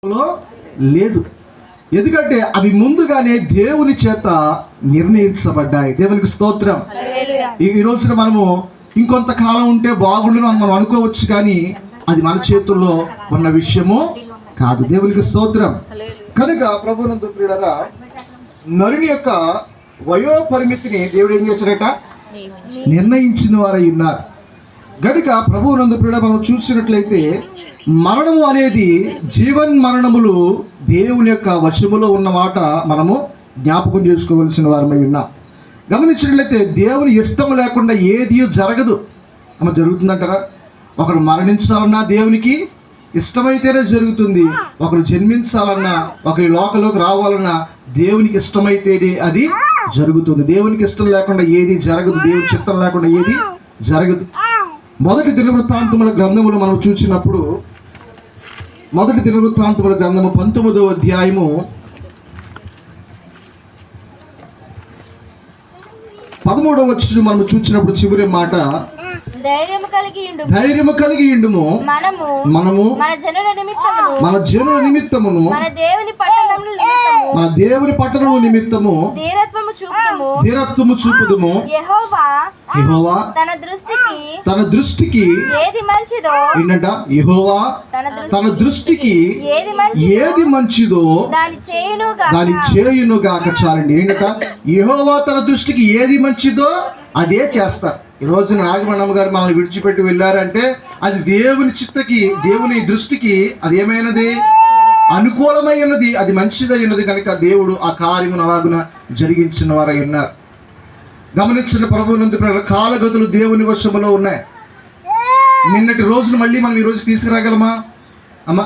లేదు. ఎందుకంటే అవి ముందుగానే దేవుని చేత నిర్ణయించబడ్డాయి. దేవునికి స్తోత్రం. ఈ రోజున మనము ఇంకొంతకాలం ఉంటే బాగుండును అని మనం అనుకోవచ్చు, కానీ అది మన చేతుల్లో ఉన్న విషయము కాదు. దేవునికి స్తోత్రం. కనుక ప్రభువునందు ప్రియులారా, నరుని యొక్క వయో పరిమితిని దేవుడు ఏం చేశాడట? నిర్ణయించిన వారై ఉన్నారు. కనుక ప్రభువునందు ప్రియులారా, మనం చూసినట్లయితే మరణము అనేది జీవన్ మరణములు దేవుని యొక్క వశములో ఉన్నమాట మనము జ్ఞాపకం చేసుకోవలసిన వారమై ఉన్నాం. గమనించినట్లయితే దేవుని ఇష్టం లేకుండా ఏది జరగదు. అమ్మ, జరుగుతుందంటారా? ఒకరు మరణించాలన్నా దేవునికి ఇష్టమైతేనే జరుగుతుంది. ఒకరు జన్మించాలన్నా, ఒకరి లోకంలోకి రావాలన్నా దేవునికి ఇష్టమైతేనే అది జరుగుతుంది. దేవునికి ఇష్టం లేకుండా ఏది జరగదు. దేవుని చిత్తం లేకుండా ఏది జరగదు. మొదటి దినవృత్తాంతముల గ్రంథములు మనం చూసినప్పుడు, మొదటి దినవృత్తాంతముల గ్రంథము 19వ అధ్యాయము 13వ వచనం మనం చూసినప్పుడు చివరి మాట, ధైర్యము కలిగి ఉండుము, మనము మన జనుల నిమిత్తమును మన దేవుని పట్టణము నిమిత్తము ధీరత్వము చూపుదుము. యెహోవా తన దృష్టికి ఏంటంట? యెహోవా తన దృష్టికి ఏది మంచిదో దాని చేయునుగాక. చాలండి. ఏంటంట? యెహోవా తన దృష్టికి ఏది మంచిదో అదే చేస్తారు. ఈ రోజున నాగమణమ్మ గారు మనల్ని విడిచిపెట్టి వెళ్ళారంటే అది దేవుని చిత్తకి, దేవుని దృష్టికి అది ఏమైనది? అనుకూలమై ఉన్నది, అది మంచిదై ఉన్నది. కనుక దేవుడు ఆ కార్యమును అలాగున జరిగించిన వారై ఉన్నారు. గమనించిన ప్రభువునందు కాలగతులు దేవుని వశములో ఉన్నాయి. నిన్నటి రోజును మళ్ళీ మనం ఈ రోజు తీసుకురాగలమా? అమ్మా,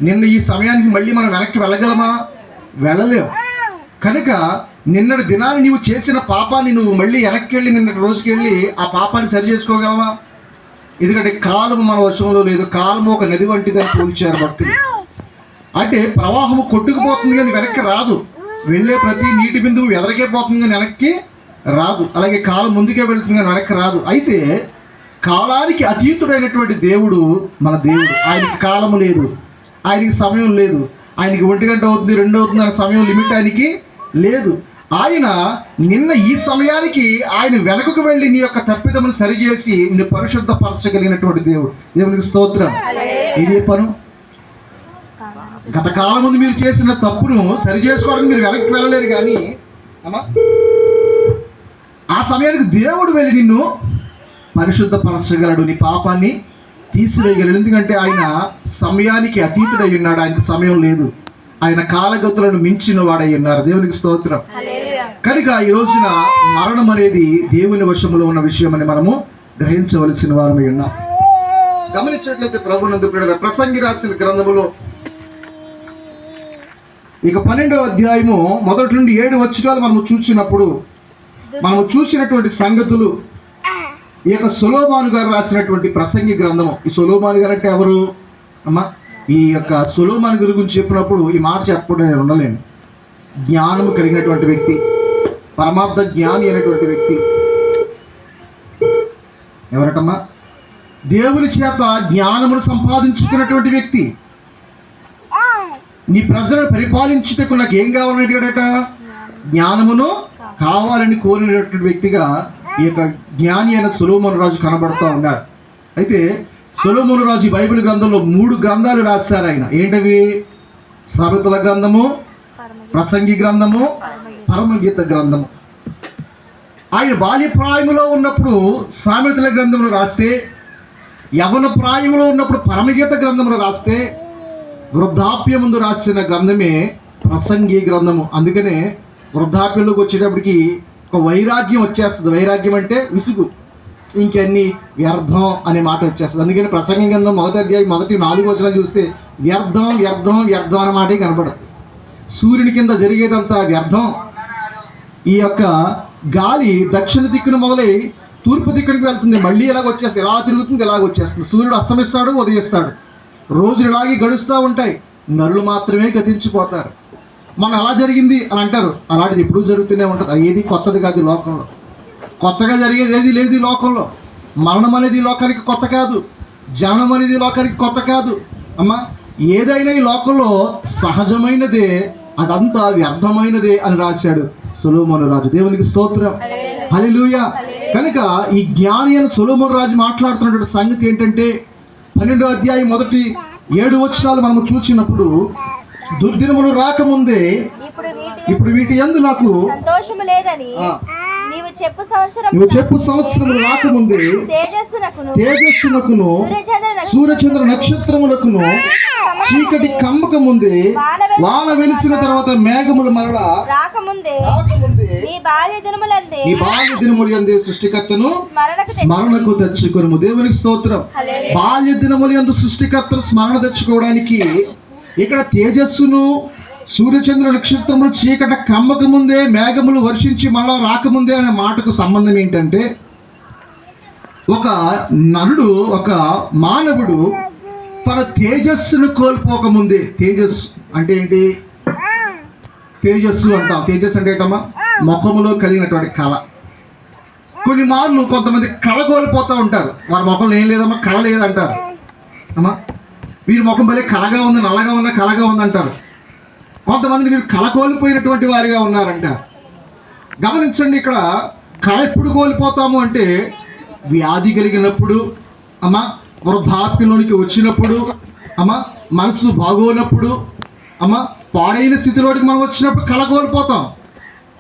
నిన్న ఈ సమయానికి మళ్ళీ మనం వెనక్కి వెళ్ళగలమా? వెళ్ళలేము. కనుక నిన్నటి దినాన్ని నీవు చేసిన పాపాన్ని నువ్వు మళ్ళీ వెనక్కి వెళ్ళి నిన్నటి రోజుకి వెళ్ళి ఆ పాపాన్ని సరి చేసుకోగలవా? ఎందుకంటే కాలము మన వశంలో లేదు. కాలము ఒక నది వంటిదని పోల్చారు భక్తులు. అంటే ప్రవాహము కొట్టుకుపోతుంది కానీ వెనక్కి రాదు. వెళ్ళే ప్రతి నీటి బిందువు ఎదరికే పోతుంది కానీ వెనక్కి రాదు. అలాగే కాలం ముందుకే వెళ్తుంది కానీ వెనక్కి రాదు. అయితే కాలానికి అతీతుడైనటువంటి దేవుడు మన దేవుడు. ఆయనకి కాలము లేదు, ఆయనకి సమయం లేదు. ఆయనకి 1 గంట అవుతుంది, 2 అవుతుంది అనే సమయం లిమిట్ ఆయనకి లేదు. ఆయన నిన్న ఈ సమయానికి ఆయన వెనకకు వెళ్ళి నీ యొక్క తప్పిదమును సరిచేసి నిన్ను పరిశుద్ధపరచగలిగినటువంటి దేవుడు. దేవునికి స్తోత్రం. ఇదే పను. గత కాలం ముందు మీరు చేసిన తప్పును సరి చేసుకోవడానికి మీరు వెనక్కి వెళ్ళలేరు, కానీ అమ్మా ఆ సమయానికి దేవుడు వెళ్ళి నిన్ను పరిశుద్ధపరచగలడు, నీ పాపాన్ని తీసివేయగలడు. ఎందుకంటే ఆయన సమయానికి అతీతుడై ఉన్నాడు. ఆయనకు సమయం లేదు. ఆయన కాలగతులను మించిన వాడై ఉన్నారు. దేవునికి స్తోత్రం. కనుక ఈ రోజున మరణం అనేది దేవుని వశంలో ఉన్న విషయం అని మనము గ్రహించవలసిన వారమై ఉన్నాం. గమనించినట్లయితే ప్రభువునందు ప్రియులారా, ప్రసంగి రాసిన గ్రంథములో ఇక 12వ అధ్యాయము 1 నుండి 7 వచనాలు మనము చూసినప్పుడు మనము చూసినటువంటి సంగతులు ఈ యొక్క సొలొమోను గారు రాసినటువంటి ప్రసంగి గ్రంథము. ఈ సొలొమోను గారు అంటే ఎవరు అమ్మా? ఈ యొక్క సొలొమోను గారి గురించి చెప్పినప్పుడు ఈ మాట చెప్పకుండా నేను ఉండలేను. జ్ఞానము కలిగినటువంటి వ్యక్తి, పరమార్థ జ్ఞాని అయినటువంటి వ్యక్తి. ఎవరటమ్మా? దేవుని చేత జ్ఞానమును సంపాదించుకున్నటువంటి వ్యక్తి. నీ ప్రజలను పరిపాలించుటకు నాకు ఏం కావాలని అడిగాడట? జ్ఞానమును కావాలని కోరినటువంటి వ్యక్తిగా ఈ యొక్క జ్ఞాని అయిన సొలొమోను రాజు కనబడుతూ ఉన్నాడు. అయితే సొలొమోను రాజు ఈ బైబిల్ గ్రంథంలో 3 గ్రంథాలు రాశారు ఆయన. ఏంటవి? సామెతల గ్రంథము, ప్రసంగి గ్రంథము, పరమగీత గ్రంథము. ఆయన బాల్య ప్రాయములో ఉన్నప్పుడు సామెతల గ్రంథంలో రాస్తే, యవన ప్రాయములో ఉన్నప్పుడు పరమగీత గ్రంథంలో రాస్తే, వృద్ధాప్యముందు రాసిన గ్రంథమే ప్రసంగి గ్రంథము. అందుకనే వృద్ధాప్యంలోకి వచ్చేటప్పటికి ఒక వైరాగ్యం వచ్చేస్తుంది. వైరాగ్యం అంటే విసుగు, ఇంకన్నీ వ్యర్థం అనే మాట వచ్చేస్తుంది. అందుకని ప్రసంగి గ్రంథం 1వ అధ్యాయం 4 వచనాలు చూస్తే వ్యర్థం వ్యర్థం వ్యర్థం అనే మాటే కనపడదు. సూర్యుని కింద జరిగేదంతా వ్యర్థం. ఈ యొక్క గాలి దక్షిణ దిక్కును మొదలై తూర్పు దిక్కునికి వెళ్తుంది, మళ్ళీ ఇలాగ వచ్చేస్తుంది, ఇలా తిరుగుతుంది, ఇలాగ వచ్చేస్తుంది. సూర్యుడు అస్తమిస్తాడు, ఉదయిస్తాడు. రోజులు ఇలాగే గడుస్తూ ఉంటాయి. నరులు మాత్రమే గతించిపోతారు. మనం ఎలా జరిగింది అని అంటారు. అలాంటిది ఎప్పుడూ జరుగుతూనే ఉంటుంది. అది ఏది కొత్తది కాదు. లోకంలో కొత్తగా జరిగేది ఏది లేదు. ఈ లోకంలో మరణం అనేది లోకానికి కొత్త కాదు. జననం అనేది లోకానికి కొత్త కాదు. అమ్మా, ఏదైనా ఈ లోకంలో సహజమైనదే, అదంతా వ్యర్థమైనదే అని రాశాడు సొలొమోను రాజు. దేవునికి స్తోత్రం, హల్లెలూయా. కనుక ఈ జ్ఞాని అయిన సొలొమోను రాజు మాట్లాడుతున్నటువంటి సంగతి ఏంటంటే 12వ అధ్యాయం 1-7 వచనాలు మనం చూసినప్పుడు, దుర్దినములు రాకముందే ఇప్పుడు వీటి యందు నాకు సంతోషము లేదని నీవు చెప్పు సంవత్సరములు రాకముందే తేజస్సునకును సూర్యచంద్ర నక్షత్రములకును చీకటి కమ్మక ముందే వాన వెలిసిన తర్వాత మేఘములు మరలా రాకముందే నీ బాల్య దినములు యందే సృష్టికర్తను స్మరణకు తెచ్చుకొనుము. దేవునికి స్తోత్రం. బాల్య దినములు యందు సృష్టికర్తను స్మరణ తెచ్చుకోవడానికి ఇక్కడ తేజస్సును సూర్యచంద్ర నక్షత్రములు చీకట కమ్మక ముందే మేఘములు వర్షించి మళ్ళా రాకముందే అనే మాటకు సంబంధం ఏంటంటే, ఒక నరుడు, ఒక మానవుడు తన తేజస్సును కోల్పోకముందే, తేజస్సు అంటే ఏంటి? తేజస్సు అంటాం. తేజస్సు అంటే ఏంటమ్మా? ముఖములో కలిగినటువంటి కళ. కొన్ని మార్లు కొంతమంది కళ కోల్పోతూ ఉంటారు. వారి ముఖంలో ఏం లేదమ్మా, కళ లేదంటారు. అమ్మా వీరి ముఖం భలే కళగా ఉంది, నల్లగా ఉన్న కళగా ఉందంటారు. కొంతమంది మీరు కళ కోల్పోయినటువంటి వారిగా ఉన్నారంట. గమనించండి, ఇక్కడ కళ ఎప్పుడు కోల్పోతాము అంటే వ్యాధి కలిగినప్పుడు, అమ్మ వృద్ధాప్యంలోనికి వచ్చినప్పుడు, అమ్మ మనసు బాగోనప్పుడు, అమ్మ పాడైన స్థితిలోకి మనం వచ్చినప్పుడు కళ కోల్పోతాం.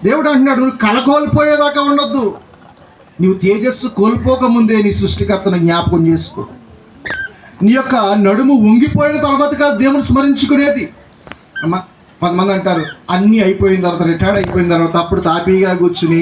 దేవుడు అంటున్నాడు, నువ్వు కళ కోల్పోయేదాకా ఉండొద్దు. నువ్వు తేజస్సు కోల్పోకముందే నీ సృష్టికర్తను జ్ఞాపకం చేసుకో. నీ యొక్క నడుము వంగిపోయిన తర్వాత కాదు దేవుని స్మరించుకునేది. అమ్మ కొంతమంది అంటారు అన్నీ అయిపోయిన తర్వాత, రిటైర్డ్ అయిపోయిన తర్వాత అప్పుడు తాపీగా కూర్చుని